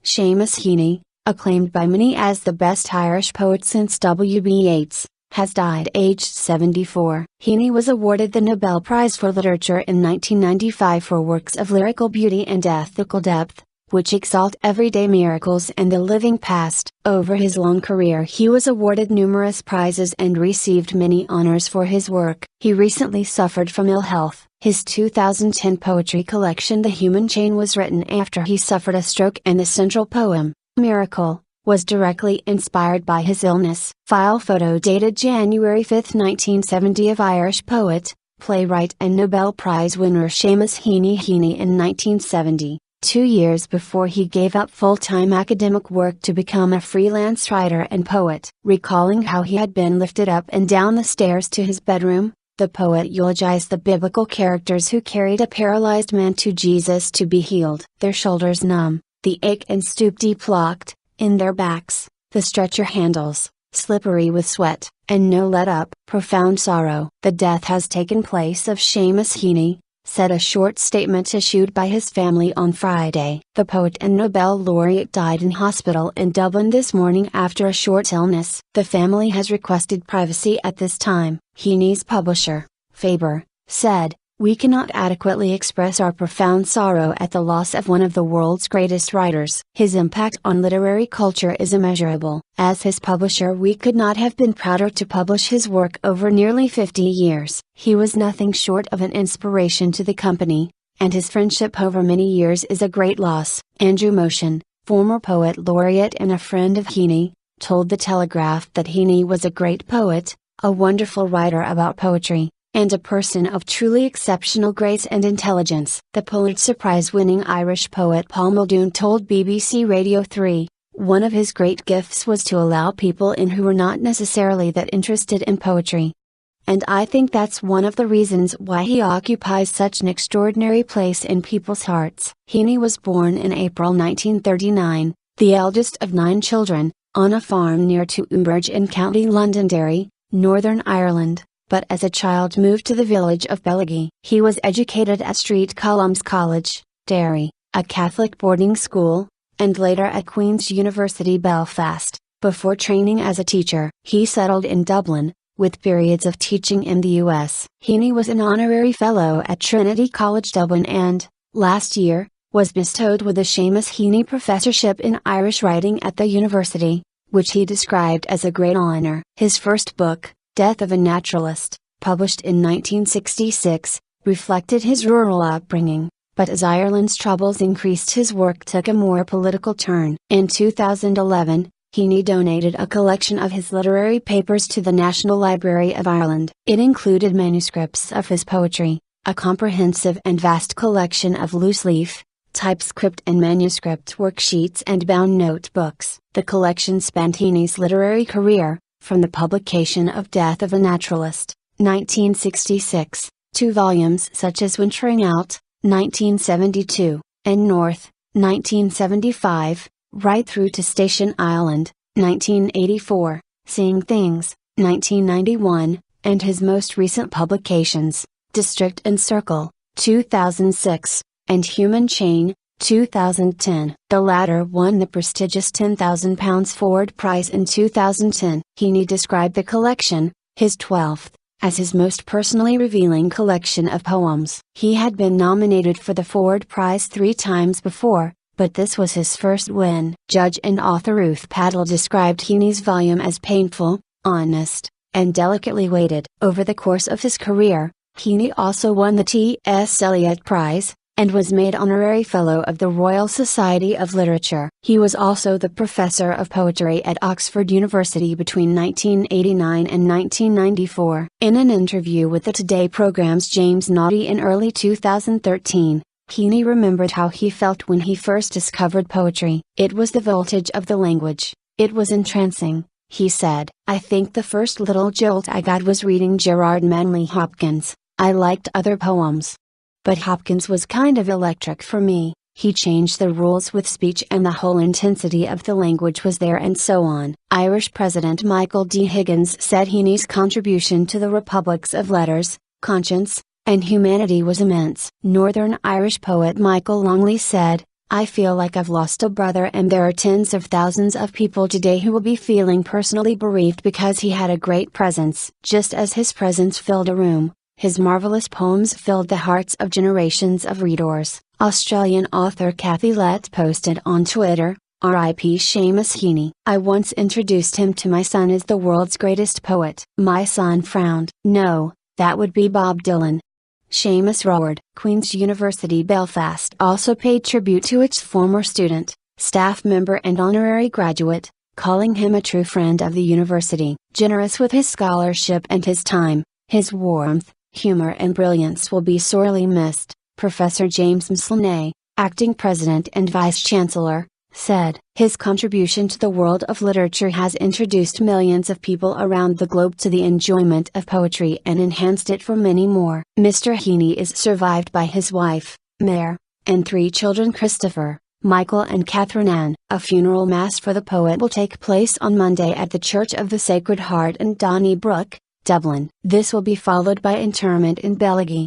Seamus Heaney, acclaimed by many as the best Irish poet since WB Yeats, has died aged 74. Heaney was awarded the Nobel Prize for Literature in 1995 for works of lyrical beauty and ethical depth, which exalt everyday miracles and the living past. Over his long career he was awarded numerous prizes and received many honors for his work. He recently suffered from ill health. His 2010 poetry collection The Human Chain was written after he suffered a stroke, and the central poem, Miracle, was directly inspired by his illness. File photo dated January 5, 1970 of Irish poet, playwright and Nobel Prize winner Seamus Heaney Heaney in 1970, 2 years before he gave up full-time academic work to become a freelance writer and poet. Recalling how he had been lifted up and down the stairs to his bedroom, the poet eulogized the biblical characters who carried a paralyzed man to Jesus to be healed. Their shoulders numb, the ache and stoop deep locked in their backs, the stretcher handles, slippery with sweat, and no let up. Profound sorrow. The death has taken place of Seamus Heaney, said a short statement issued by his family on Friday. The poet and Nobel laureate died in hospital in Dublin this morning after a short illness. The family has requested privacy at this time. Heaney's publisher, Faber, said, "We cannot adequately express our profound sorrow at the loss of one of the world's greatest writers. His impact on literary culture is immeasurable. As his publisher, we could not have been prouder to publish his work over nearly 50 years. He was nothing short of an inspiration to the company, and his friendship over many years is a great loss." Andrew Motion, former poet laureate and a friend of Heaney, told The Telegraph that Heaney was a great poet, a wonderful writer about poetry, and a person of truly exceptional grace and intelligence. The Pulitzer Prize-winning Irish poet Paul Muldoon told BBC Radio 3, one of his great gifts was to allow people in who were not necessarily that interested in poetry. And I think that's one of the reasons why he occupies such an extraordinary place in people's hearts. Heaney was born in April 1939, the eldest of 9 children, on a farm near to Umbridge in County Londonderry, Northern Ireland, but as a child moved to the village of Belaghy. He was educated at St Colum's College, Derry, a Catholic boarding school, and later at Queen's University Belfast, before training as a teacher. He settled in Dublin, with periods of teaching in the US. Heaney was an honorary fellow at Trinity College Dublin and, last year, was bestowed with the Seamus Heaney Professorship in Irish Writing at the university, which he described as a great honor. His first book, Death of a Naturalist, published in 1966, reflected his rural upbringing, but as Ireland's troubles increased his work took a more political turn. In 2011, Heaney donated a collection of his literary papers to the National Library of Ireland. It included manuscripts of his poetry, a comprehensive and vast collection of loose-leaf, typescript and manuscript worksheets and bound notebooks. The collection spanned Heaney's literary career, from the publication of Death of a Naturalist, 1966, to volumes such as Wintering Out, 1972, and North, 1975, right through to Station Island, 1984, Seeing Things, 1991, and his most recent publications, District and Circle, 2006, and Human Chain, 2010. The latter won the prestigious £10,000 Ford Prize in 2010. Heaney described the collection, his 12th, as his most personally revealing collection of poems. He had been nominated for the Ford Prize 3 times before, but this was his first win. Judge and author Ruth Paddle described Heaney's volume as painful, honest, and delicately weighted. Over the course of his career, Heaney also won the T.S. Eliot Prize, and was made Honorary Fellow of the Royal Society of Literature. He was also the Professor of Poetry at Oxford University between 1989 and 1994. In an interview with the Today program's James Naughtie in early 2013, Heaney remembered how he felt when he first discovered poetry. "It was the voltage of the language, it was entrancing," he said. "I think the first little jolt I got was reading Gerard Manley Hopkins. I liked other poems, but Hopkins was kind of electric for me. He changed the rules with speech and the whole intensity of the language was there," and so on. Irish President Michael D. Higgins said Heaney's contribution to the republics of letters, conscience, and humanity was immense. Northern Irish poet Michael Longley said, I feel like I've lost a brother, and there are tens of thousands of people today who will be feeling personally bereaved because he had a great presence. Just as his presence filled a room, his marvelous poems filled the hearts of generations of readers. Australian author Kathy Lett posted on Twitter, "R.I.P. Seamus Heaney. I once introduced him to my son as the world's greatest poet. My son frowned. No, that would be Bob Dylan." Seamus roared. Queen's University Belfast also paid tribute to its former student, staff member and honorary graduate, calling him a true friend of the university. Generous with his scholarship and his time, his warmth, humor and brilliance will be sorely missed, Professor James Mslaney, acting president and vice-chancellor, said. His contribution to the world of literature has introduced millions of people around the globe to the enjoyment of poetry and enhanced it for many more. Mr. Heaney is survived by his wife, Mare, and 3 children: Christopher, Michael and Catherine Ann. A funeral mass for the poet will take place on Monday at the Church of the Sacred Heart in Donnybrook, Dublin. This will be followed by interment in Bellaghy,